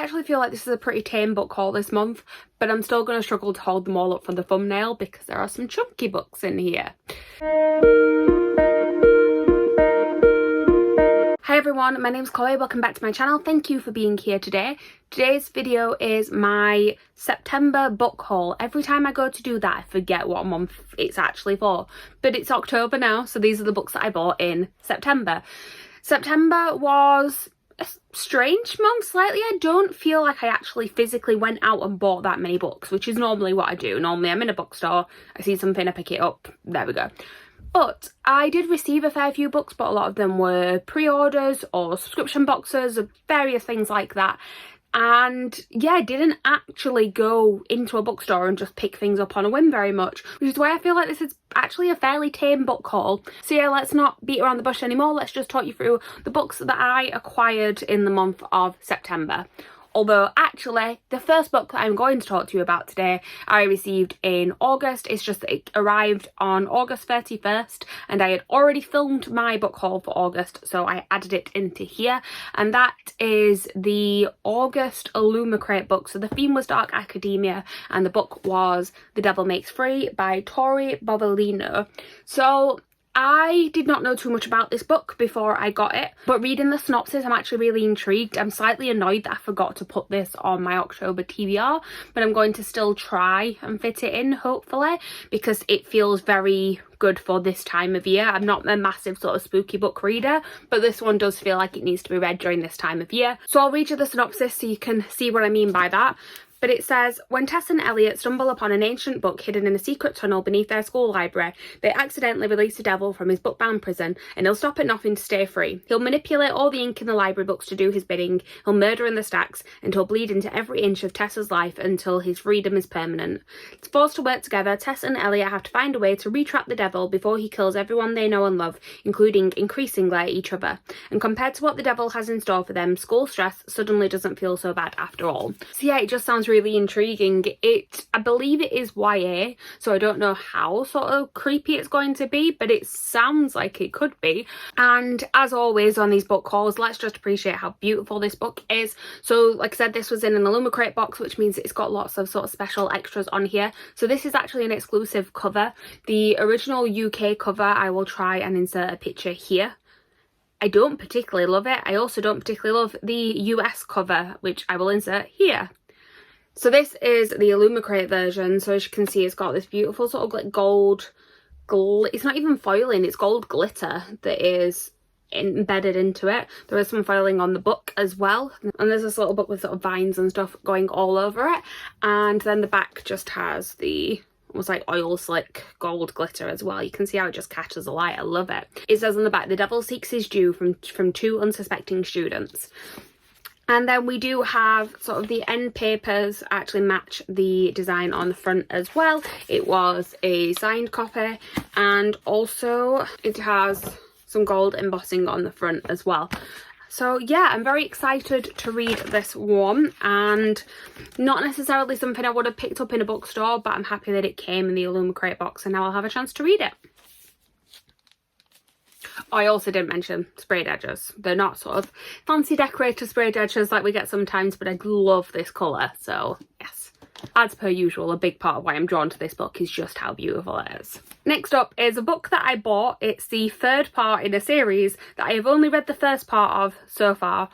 actually feel like this is a pretty tame book haul this month, but I'm still going to struggle to hold them all up for the thumbnail because there are some chunky books in here. Hi everyone, my name's Chloe, welcome back to my channel. Thank you for being here today. Today's video is my September book haul. Every time I go to do that, I forget what month it's actually for. But it's October now, so these are the books that I bought in September. September was a strange month slightly. I don't feel like I actually physically went out and bought that many books, which is normally what I do. Normally I'm in a bookstore, I see something, I pick it up, there we go. But I did receive a fair few books, but a lot of them were pre-orders or subscription boxes or various things like that. And yeah, I didn't actually go into a bookstore and just pick things up on a whim very much, which is why I feel like this is actually a fairly tame book haul. So yeah, let's not beat around the bush anymore. Let's just talk you through the books that I acquired in the month of September. Although actually the first book that I'm going to talk to you about today I received in August. It's just that it arrived on August 31st and I had already filmed my book haul for August, so I added it into here, and that is the August Illumicrate book. So the theme was Dark Academia and the book was The Devil Makes Free by Tori Bovalino. So I did not know too much about this book before I got it, but reading the synopsis I'm actually really intrigued. I'm slightly annoyed that I forgot to put this on my October TBR, but I'm going to still try and fit it in, hopefully, because it feels very good for this time of year. I'm not a massive sort of spooky book reader, but this one does feel like it needs to be read during this time of year. So I'll read you the synopsis so you can see what I mean by that. But it says, when Tess and Elliot stumble upon an ancient book hidden in a secret tunnel beneath their school library, they accidentally release the devil from his book-bound prison, and he'll stop at nothing to stay free. He'll manipulate all the ink in the library books to do his bidding, he'll murder in the stacks, and he'll bleed into every inch of Tessa's life until his freedom is permanent. Forced to work together, Tess and Elliot have to find a way to re-trap the devil before he kills everyone they know and love, including increasingly each other. And compared to what the devil has in store for them, school stress suddenly doesn't feel so bad after all. So yeah, it just sounds really intriguing. I believe it is YA, so I don't know how sort of creepy it's going to be, but it sounds like it could be. And as always on these book hauls, let's just appreciate how beautiful this book is. So like I said, this was in an Illumicrate box, which means it's got lots of sort of special extras on here. So this is actually an exclusive cover. The original UK cover, I will try and insert a picture here. I don't particularly love it. I also don't particularly love the US cover, which I will insert here. So this is the Illumicrate version. So as you can see, it's got this beautiful sort of like gold, it's not even foiling, it's gold glitter that is embedded into it. There is some foiling on the book as well. And there's this little book with sort of vines and stuff going all over it. And then the back just has the almost like oil slick gold glitter as well. You can see how it just catches the light. I love it. It says on the back, the devil seeks his due from two unsuspecting students. And then we do have sort of the end papers actually match the design on the front as well. It was a signed copy, and also it has some gold embossing on the front as well. So yeah, I'm very excited to read this one, and not necessarily something I would have picked up in a bookstore, but I'm happy that it came in the Illumicrate box and now I'll have a chance to read it. I also didn't mention sprayed edges. They're not sort of fancy decorator sprayed edges like we get sometimes, but I love this colour, so yes. As per usual, a big part of why I'm drawn to this book is just how beautiful it is. Next up is a book that I bought. It's the third part in a series that I have only read the first part of so far,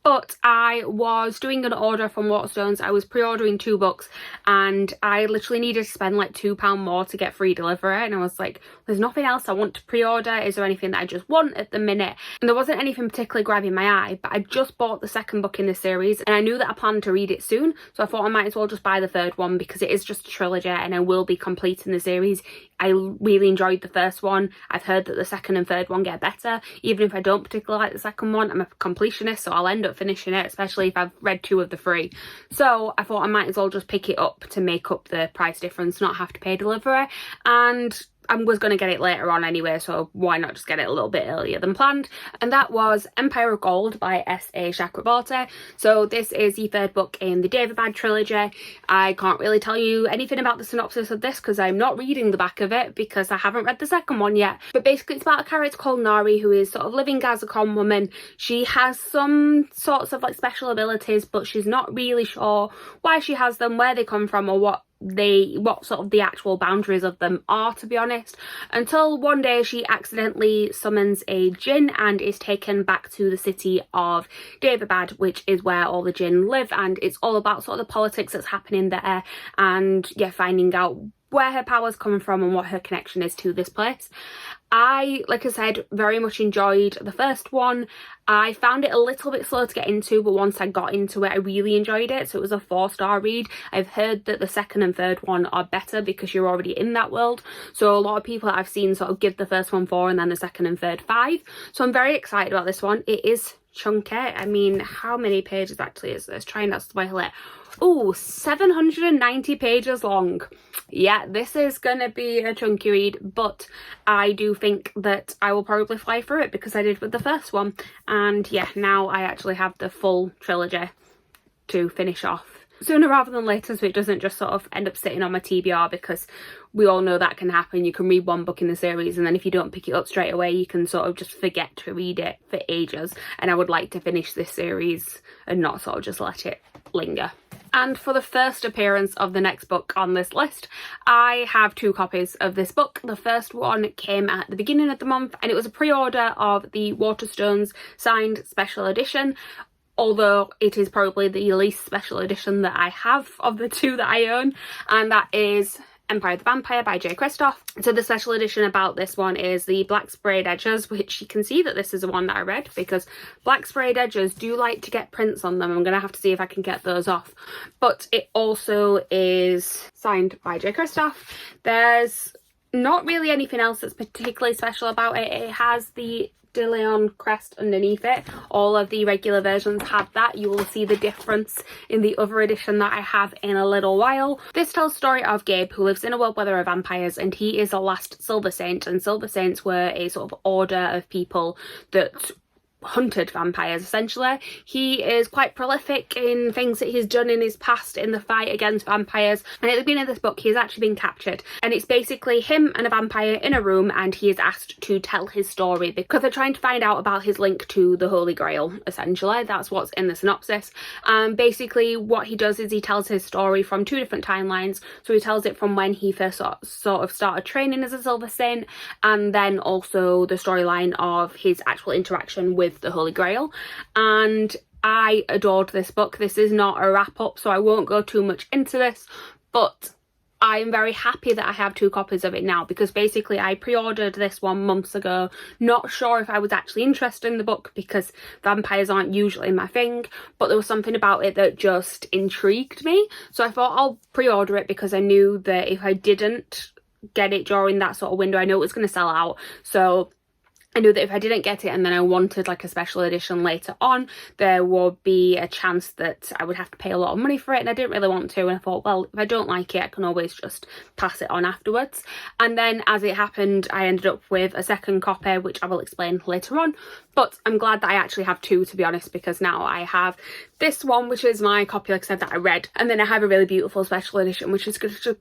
but I was doing an order from Waterstones. I was pre-ordering 2 books and I literally needed to spend like £2 more to get free delivery, and I was like, there's nothing else I want to pre-order. Is there anything that I just want at the minute? And there wasn't anything particularly grabbing my eye, but I just bought the second book in the series and I knew that I planned to read it soon, so I thought I might as well just buy the third one because it is just a trilogy and I will be completing the series. I really enjoyed the first one. I've heard that the second and third one get better. Even if I don't particularly like the second one, I'm a completionist, so I'll end up finishing it, especially if I've read 2 of the 3. So I thought I might as well just pick it up to make up the price difference, not have to pay delivery. And I was going to get it later on anyway, so why not just get it a little bit earlier than planned. And that was Empire of Gold by S.A. Chakraborty. So this is the third book in the Daevabad trilogy. I can't really tell you anything about the synopsis of this because I'm not reading the back of it because I haven't read the second one yet. But basically it's about a character called Nari who is sort of living as a common woman. She has some sorts of like special abilities, but she's not really sure why she has them, where they come from, or what sort of the actual boundaries of them are, to be honest, until one day she accidentally summons a djinn and is taken back to the city of Daevabad, which is where all the djinn live, and it's all about sort of the politics that's happening there, and yeah, finding out where her power's coming from and what her connection is to this place. I, like I said, very much enjoyed the first one. I found it a little bit slow to get into, but once I got into it, I really enjoyed it. So it was a 4-star read. I've heard that the second and third one are better because you're already in that world. So a lot of people that I've seen sort of give the first one 4 and then the second and third 5. So I'm very excited about this one. It is chunky. I mean, how many pages actually is this? Try not to spoil it. Oh, 790 pages long. Yeah, this is gonna be a chunky read, but I do think that I will probably fly through it because I did with the first one. And yeah, now I actually have the full trilogy to finish off sooner rather than later, so it doesn't just sort of end up sitting on my TBR, because we all know that can happen. You can read one book in the series and then if you don't pick it up straight away, you can sort of just forget to read it for ages. And I would like to finish this series and not sort of just let it linger. And for the first appearance of the next book on this list, I have 2 copies of this book. The first one came at the beginning of the month and it was a pre-order of the Waterstones signed special edition, although it is probably the least special edition that I have of the 2 that I own, and that is Empire the Vampire by J. Kristoff. So the special edition about this one is the black sprayed edges, which you can see that this is the one that I read, because black sprayed edges do like to get prints on them. I'm going to have to see if I can get those off. But it also is signed by J. Kristoff. There's not really anything else that's particularly special about it. It has the De Leon crest underneath it. All of the regular versions have that. You will see the difference in the other edition that I have in a little while. This tells the story of Gabe, who lives in a world where there are vampires, and he is the last Silver Saint, and Silver Saints were a sort of order of people that hunted vampires, essentially. He is quite prolific in things that he's done in his past in the fight against vampires, and at the beginning of this book he has actually been captured, and it's basically him and a vampire in a room, and he is asked to tell his story because they're trying to find out about his link to the Holy Grail. Essentially, that's what's in the synopsis. Basically what he does is he tells his story from 2 different timelines. So he tells it from when he first sort of started training as a Silver Saint, and then also the storyline of his actual interaction with the Holy Grail. And I adored this book. This is not a wrap up, so I won't go too much into this, but I'm very happy that I have 2 copies of it now, because basically I pre-ordered this one months ago, not sure if I was actually interested in the book because vampires aren't usually my thing, but there was something about it that just intrigued me. So I thought I'll pre-order it because I knew that if I didn't get it during that sort of window, I know it was going to sell out. So I knew that if I didn't get it and then I wanted like a special edition later on, there would be a chance that I would have to pay a lot of money for it, and I didn't really want to. And I thought, well, if I don't like it, I can always just pass it on afterwards. And then as it happened, I ended up with a second copy, which I will explain later on. But I'm glad that I actually have 2, to be honest, because now I have this one, which is my copy, like I said, that I read, and then I have a really beautiful special edition, which is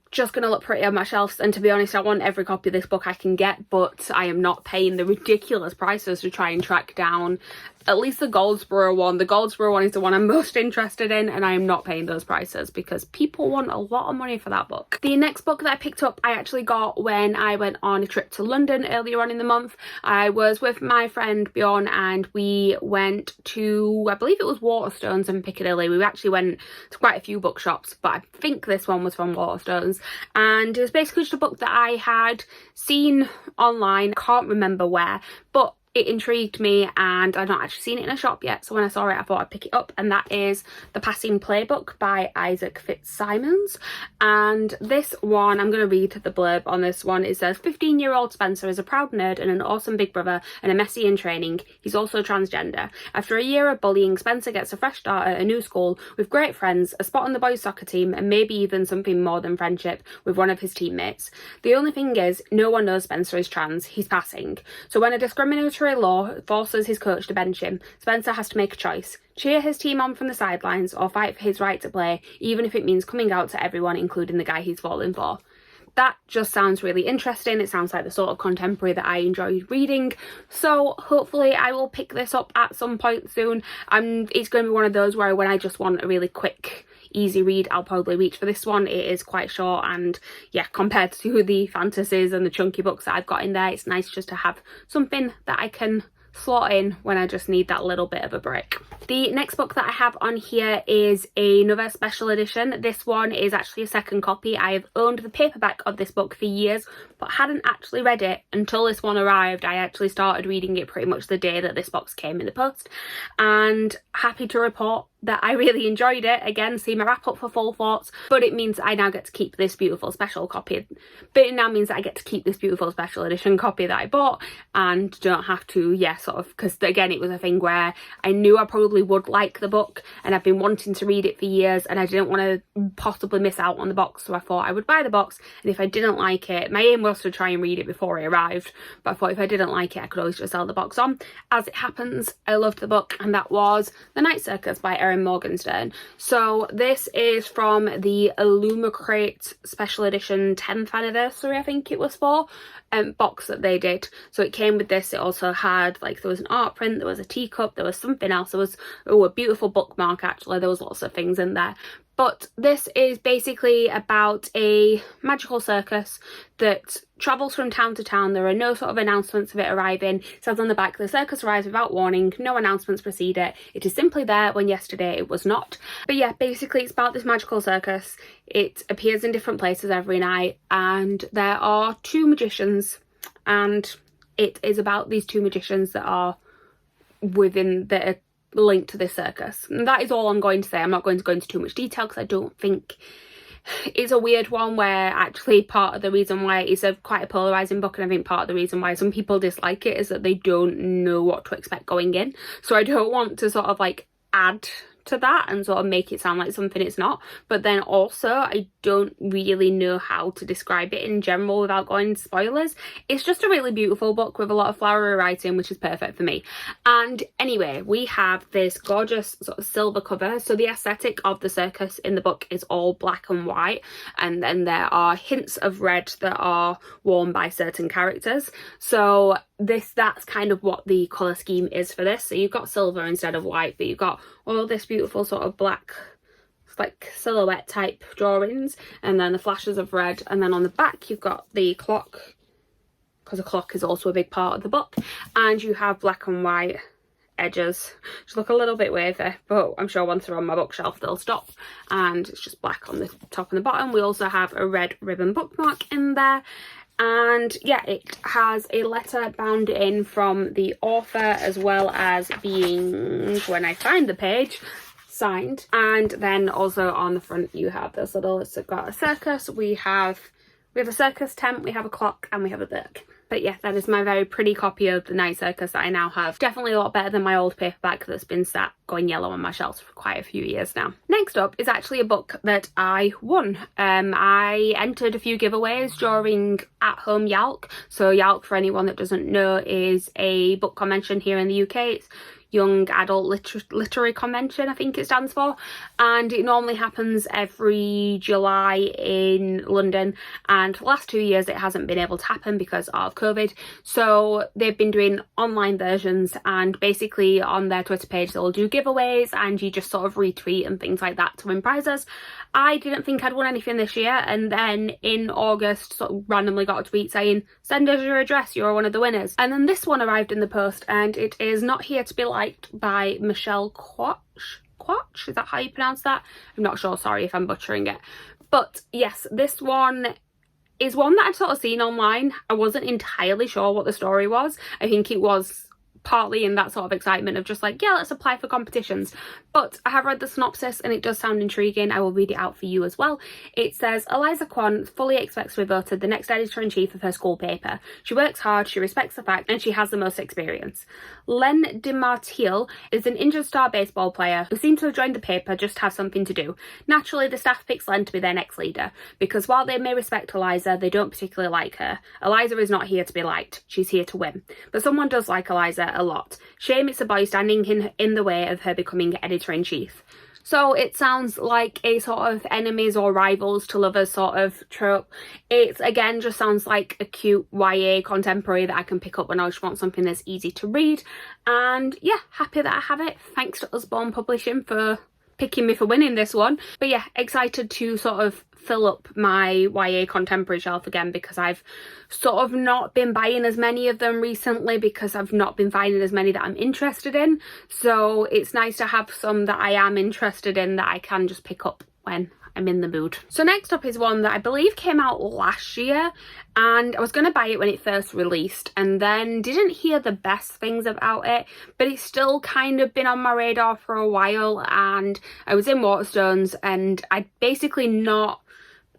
just going to look pretty on my shelves. And to be honest, I want every copy of this book I can get, but I am not paying the ridiculous prices to try and track down at least the Goldsboro one. The Goldsboro one is the one I'm most interested in, and I am not paying those prices because people want a lot of money for that book. The next book that I picked up, I actually got when I went on a trip to London earlier on in the month. I was with my friend Bjorn and we went to, I believe it was Waterstones in Piccadilly. We actually went to quite a few bookshops, but I think this one was from Waterstones, and it was basically just a book that I had seen online, can't remember where, but it intrigued me, and I've not actually seen it in a shop yet, so when I saw it I thought I'd pick it up, and that is The Passing Playbook by Isaac Fitzsimons. And this one, I'm going to read the blurb on this one. It says, 15-year-old Spencer is a proud nerd and an awesome big brother and a Messi in training. He's also transgender. After a year of bullying, Spencer gets a fresh start at a new school with great friends, a spot on the boys soccer team, and maybe even something more than friendship with one of his teammates. The only thing is, no one knows Spencer is trans. He's passing. So when a discriminatory law forces his coach to bench him, Spencer has to make a choice: cheer his team on from the sidelines or fight for his right to play, even if it means coming out to everyone, including the guy he's falling for. That just sounds really interesting. It sounds like the sort of contemporary that I enjoyed reading, so hopefully I will pick this up at some point soon. It's going to be one of those where when I just want a really quick, easy read, I'll probably reach for this one. It is quite short, and yeah, compared to the fantasies and the chunky books that I've got in there, it's nice just to have something that I can slot in when I just need that little bit of a break. The next book that I have on here is another special edition. This one is actually a second copy. I have owned the paperback of this book for years, but hadn't actually read it until this one arrived. I actually started reading it pretty much the day that this box came in the post, and happy to report that I really enjoyed it. Again, see my wrap up for Full Thoughts, but it means I now get to keep this beautiful special copy. But it now means that I get to keep this beautiful special edition copy that I bought, and don't have to, sort of, because again, it was a thing where I knew I probably would like the book, and I've been wanting to read it for years, and I didn't want to possibly miss out on the box, so I thought I would buy the box, and if I didn't like it, my aim was to try and read it before it arrived, but I thought if I didn't like it, I could always just sell the box on. As it happens, I loved the book, and that was The Night Circus by Erin Morgenstern. So this is from the Illumicrate special edition 10th anniversary, I think it was for, box that they did. So it came with this. It also had, like, there was an art print, there was a teacup, there was something else, there was a beautiful bookmark actually, there was lots of things in there. But this is basically about a magical circus that travels from town to town. There are no sort of announcements of it arriving. It says on the back, the circus arrives without warning, no announcements precede it. It is simply there when yesterday it was not. But yeah, basically it's about this magical circus. It appears in different places every night, and there are two magicians, and it is about these two magicians that are within the linked to this circus. And that is all I'm going to say. I'm not going to go into too much detail because I don't think it's a weird one, where actually part of the reason why it's quite a polarizing book, and I think part of the reason why some people dislike it is that they don't know what to expect going in. So I don't want to sort of like add to that and sort of make it sound like something it's not, but then also I don't really know how to describe it in general without going into spoilers. It's just a really beautiful book with a lot of flowery writing, which is perfect for me. And anyway, we have this gorgeous sort of silver cover. So the aesthetic of the circus in the book is all black and white, and then there are hints of red that are worn by certain characters. So that's kind of what the colour scheme is for this. So you've got silver instead of white, but you've got all this beautiful sort of black, like silhouette type drawings, and then the flashes of red, and then on the back you've got the clock, because the clock is also a big part of the book, and you have black and white edges which look a little bit wavy, but I'm sure once they're on my bookshelf they'll stop, and it's just black on the top and the bottom. We also have a red ribbon bookmark in there. And yeah, it has a letter bound in from the author, as well as being, when I find the page, signed. And then also on the front you have this little, it's got a circus, we have a circus tent, we have a clock, and we have a book. But yeah, that is my very pretty copy of The Night Circus that I now have. Definitely a lot better than my old paperback that's been sat going yellow on my shelves for quite a few years now. Next up is actually a book that I won. I entered a few giveaways during At Home YALC. So YALC, for anyone that doesn't know, is a book convention here in the UK. It's Young Adult Literary Convention, I think it stands for, and it normally happens every July in London, and for the last 2 years it hasn't been able to happen because of COVID, so they've been doing online versions, and basically on their Twitter page they'll do giveaways and you just sort of retweet and things like that to win prizes. I didn't think I'd won anything this year, and then in August sort of randomly got a tweet saying, send us your address, you're one of the winners. And then this one arrived in the post, and it is Not Here to Be Liked by Michelle Quach? Is that how you pronounce that? I'm not sure, sorry if I'm butchering it. But yes, this one is one that I'd sort of seen online. I wasn't entirely sure what the story was. I think it was partly in that sort of excitement of just like, yeah, let's apply for competitions. But I have read the synopsis and it does sound intriguing. I will read it out for you as well. It says, Eliza Kwan fully expects to be voted the next editor-in-chief of her school paper. She works hard, she respects the fact, and she has the most experience. Len DeMartile is an injured star baseball player who seems to have joined the paper just to have something to do. Naturally, the staff picks Len to be their next leader, because while they may respect Eliza, they don't particularly like her. Eliza is not here to be liked, she's here to win. But someone does like Eliza a lot. Shame it's a boy standing in the way of her becoming editor-in-chief. So it sounds like a sort of enemies or rivals to lovers sort of trope. It again just sounds like a cute YA contemporary that I can pick up when I just want something that's easy to read. And yeah, happy that I have it. Thanks to Usborne Publishing for picking me for winning this one. But yeah, excited to sort of fill up my YA contemporary shelf again, because I've sort of not been buying as many of them recently because I've not been finding as many that I'm interested in. So it's nice to have some that I am interested in that I can just pick up when I'm in the mood. So next up is one that I believe came out last year, and I was going to buy it when it first released and then didn't hear the best things about it, but it's still kind of been on my radar for a while, and I was in Waterstones and I'd basically not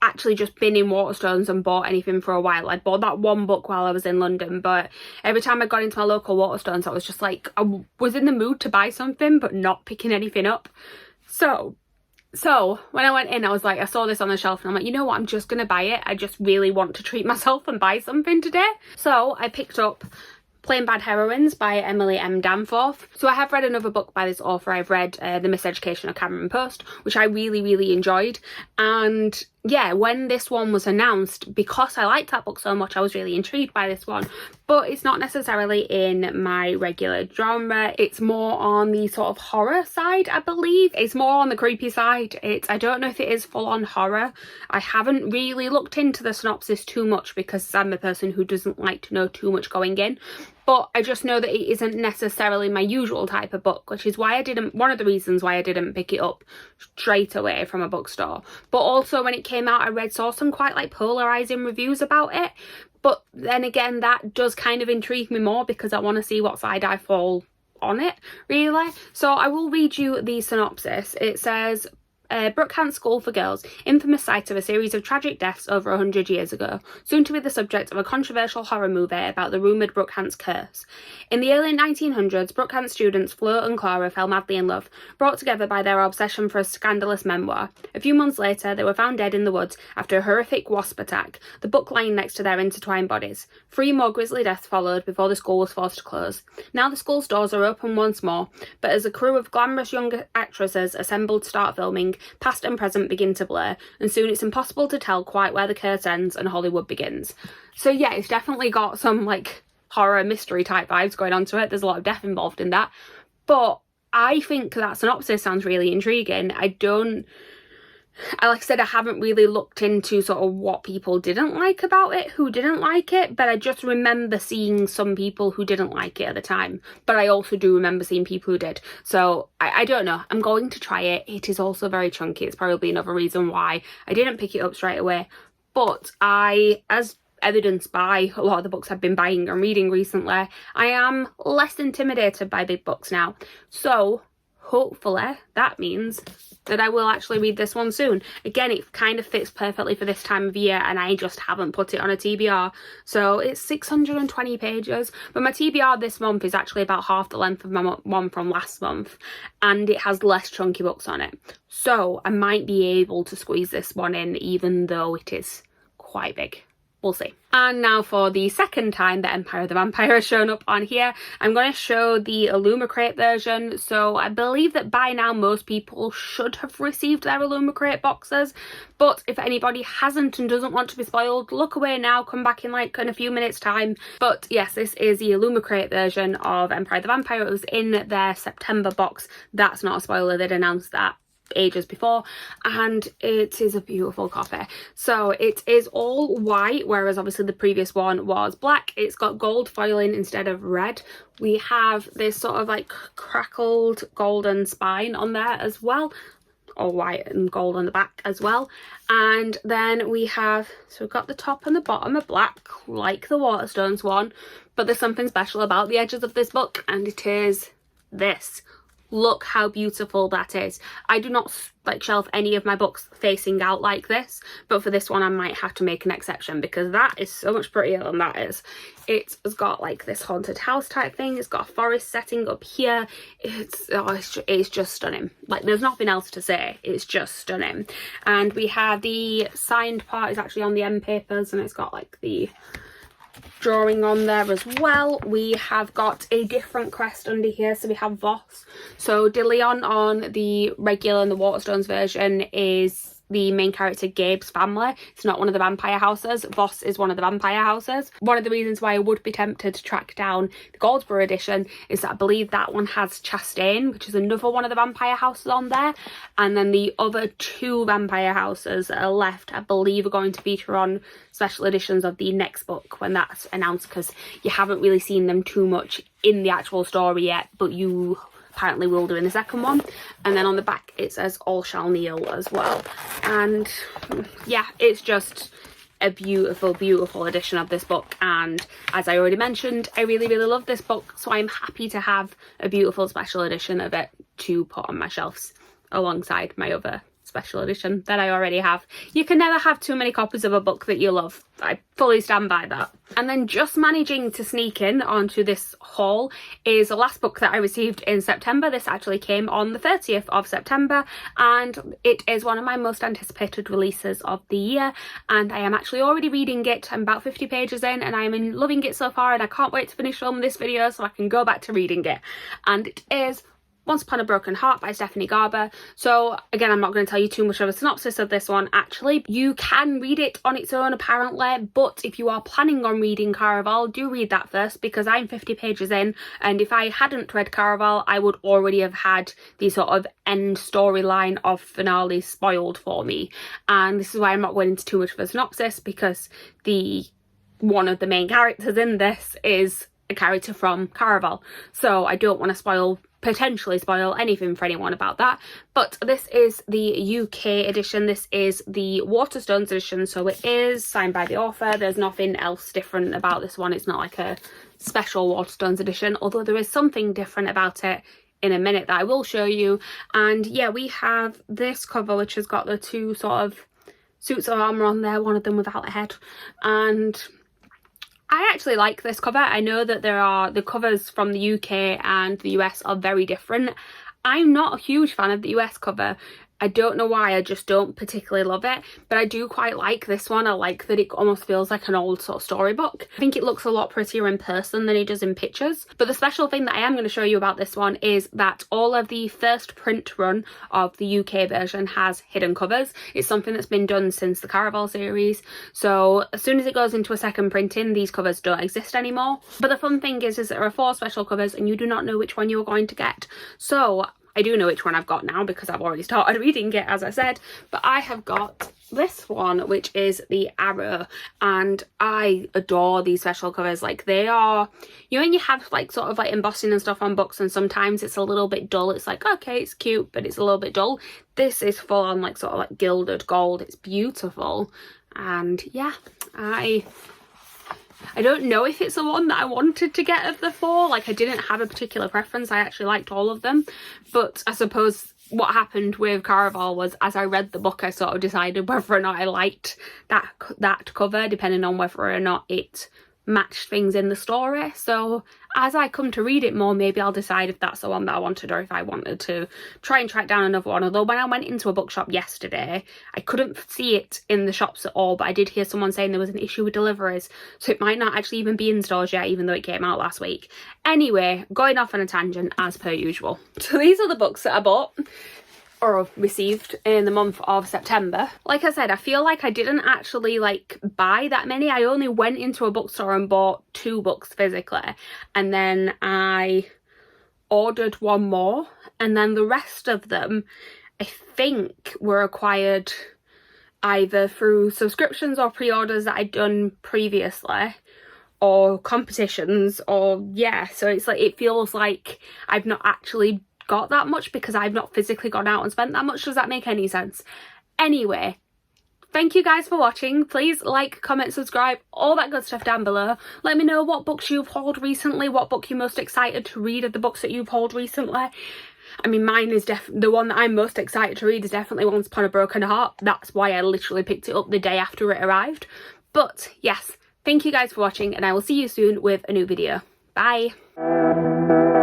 actually just been in Waterstones and bought anything for a while. I'd bought that one book while I was in London, but every time I got into my local Waterstones I was just like, I was in the mood to buy something but not picking anything up. So when I went in, I was like, I saw this on the shelf and I'm like, you know what, I'm just gonna buy it. I just really want to treat myself and buy something today. So I picked up Plain Bad Heroines by Emily M. Danforth. So I have read another book by this author. I've read The Miseducation of Cameron Post, which I really enjoyed. And yeah, when this one was announced, because I liked that book so much, I was really intrigued by this one. But it's not necessarily in my regular genre. It's more on the sort of horror side, I believe. It's more on the creepy side. I don't know if it is full-on horror. I haven't really looked into the synopsis too much because I'm a person who doesn't like to know too much going in. But I just know that it isn't necessarily my usual type of book, which is why one of the reasons why I didn't pick it up straight away from a bookstore. But also when it came out, I saw some quite like polarizing reviews about it. But then again, that does kind of intrigue me more because I want to see what side I fall on it, really. So I will read you the synopsis. It says, Brookhant School for Girls, infamous site of a series of tragic deaths over 100 years ago, soon to be the subject of a controversial horror movie about the rumoured Brookhant's curse. In the early 1900s, Brookhant students Flo and Clara fell madly in love, brought together by their obsession for a scandalous memoir. A few months later, they were found dead in the woods after a horrific wasp attack, the book lying next to their intertwined bodies. 3 more grisly deaths followed before the school was forced to close. Now the school's doors are open once more, but as a crew of glamorous young actresses assembled to start filming, past and present begin to blur, and soon it's impossible to tell quite where the curse ends and Hollywood begins. So yeah, it's definitely got some like horror mystery type vibes going on to it. There's a lot of death involved in that, but I think that synopsis sounds really intriguing. Like I said, I haven't really looked into sort of what people didn't like about it, who didn't like it, but I just remember seeing some people who didn't like it at the time. But I also do remember seeing people who did. So I don't know. I'm going to try it. It is also very chunky. It's probably another reason why I didn't pick it up straight away. But as evidenced by a lot of the books I've been buying and reading recently, I am less intimidated by big books now. So hopefully that means that I will actually read this one soon. Again, it kind of fits perfectly for this time of year and I just haven't put it on a TBR. So it's 620 pages, but my TBR this month is actually about half the length of my one from last month, and it has less chunky books on it. So I might be able to squeeze this one in even though it is quite big. We'll see. And now for the second time that Empire of the Vampire has shown up on here, I'm going to show the Illumicrate version. So I believe that by now most people should have received their Illumicrate boxes, but if anybody hasn't and doesn't want to be spoiled, look away now, come back in a few minutes time. But yes, this is the Illumicrate version of Empire of the Vampire. It was in their September box. That's not a spoiler, they'd announced that ages before, and it is a beautiful copy. So it is all white, whereas obviously the previous one was black. It's got gold foiling instead of red. We have this sort of like crackled golden spine on there as well. or white and gold on the back as well. And then we have, so we've got the top and the bottom are black like the Waterstones one, but there's something special about the edges of this book, and it is this. Look how beautiful that is. I do not like shelf any of my books facing out like this, but for this one I might have to make an exception because that is so much prettier than that is. It has got like this haunted house type thing. It's got a forest setting up here. It's just stunning. Like, there's nothing else to say. It's just stunning. And we have the signed part is actually on the end papers, and it's got like the drawing on there as well. We have got a different crest under here, so we have Voss. So De Leon on the regular and the Waterstones version is the main character Gabe's family. It's not one of the vampire houses. Voss is one of the vampire houses. One of the reasons why I would be tempted to track down the Goldsboro edition is that I believe that one has Chastain, which is another one of the vampire houses on there, and then the other two vampire houses that are left I believe are going to feature on special editions of the next book when that's announced, because you haven't really seen them too much in the actual story yet, but you apparently will do in the second one. And then on the back it says all shall kneel as well. And yeah, it's just a beautiful, beautiful edition of this book, and as I already mentioned, I really, really love this book, so I'm happy to have a beautiful special edition of it to put on my shelves alongside my other special edition that I already have. You can never have too many copies of a book that you love. I fully stand by that. And then just managing to sneak in onto this haul is the last book that I received in September. This actually came on the 30th of September, and it is one of my most anticipated releases of the year, and I am actually already reading it. I'm about 50 pages in and I'm loving it so far, and I can't wait to finish filming this video so I can go back to reading it. And it is Once Upon a Broken Heart by Stephanie Garber. So again, I'm not going to tell you too much of a synopsis of this one. Actually, you can read it on its own apparently, but if you are planning on reading Caraval, do read that first, because I'm 50 pages in, and if I hadn't read Caraval, I would already have had the sort of end storyline of finale spoiled for me. And this is why I'm not going into too much of a synopsis, because one of the main characters in this is a character from Caraval, so I don't want to potentially spoil anything for anyone about that. But this is the UK edition. This is the Waterstones edition, so it is signed by the author. There's nothing else different about this one. It's not like a special Waterstones edition, although there is something different about it in a minute that I will show you. And yeah, we have this cover which has got the two sort of suits of armour on there, one of them without a head, and I actually like this cover. I know that the covers from the UK and the US are very different. I'm not a huge fan of the US cover. I don't know why, I just don't particularly love it, but I do quite like this one. I like that it almost feels like an old sort of storybook. I think it looks a lot prettier in person than it does in pictures. But the special thing that I am going to show you about this one is that all of the first print run of the UK version has hidden covers. It's something that's been done since the Caraval series, so as soon as it goes into a second printing, these covers don't exist anymore. But the fun thing is there are 4 special covers and you do not know which one you're going to get. So I do know which one I've got now because I've already started reading it, as I said, but I have got this one, which is the Arrow, and I adore these special covers. Like, they are, you know, when you have like sort of like embossing and stuff on books and sometimes it's a little bit dull, it's like, okay, it's cute, but it's a little bit dull. This is full on like sort of like gilded gold. It's beautiful, and yeah, I don't know if it's the one that I wanted to get of the 4. Like, I didn't have a particular preference. I actually liked all of them. But I suppose what happened with Caraval was, as I read the book, I sort of decided whether or not I liked that cover, depending on whether or not it matched things in the story. So as I come to read it more, maybe I'll decide if that's the one that I wanted, or if I wanted to try and track down another one. Although when I went into a bookshop yesterday, I couldn't see it in the shops at all, but I did hear someone saying there was an issue with deliveries, so it might not actually even be in stores yet, even though it came out last week. Anyway, going off on a tangent as per usual. So these are the books that I bought or received in the month of September. Like I said, I feel like I didn't actually like buy that many. I only went into a bookstore and bought 2 books physically, and then I ordered one more, and then the rest of them I think were acquired either through subscriptions or pre-orders that I'd done previously, or competitions, or yeah, so it's like, it feels like I've not actually got that much because I've not physically gone out and spent that much. Does that make any sense? Anyway, thank you guys for watching. Please like, comment, subscribe, all that good stuff down below. Let me know what books you've hauled recently, what book you're most excited to read of the books that you've hauled recently. I mean, mine is the one that I'm most excited to read is definitely Once Upon a Broken Heart. That's why I literally picked it up the day after it arrived. But yes, thank you guys for watching, and I will see you soon with a new video. Bye.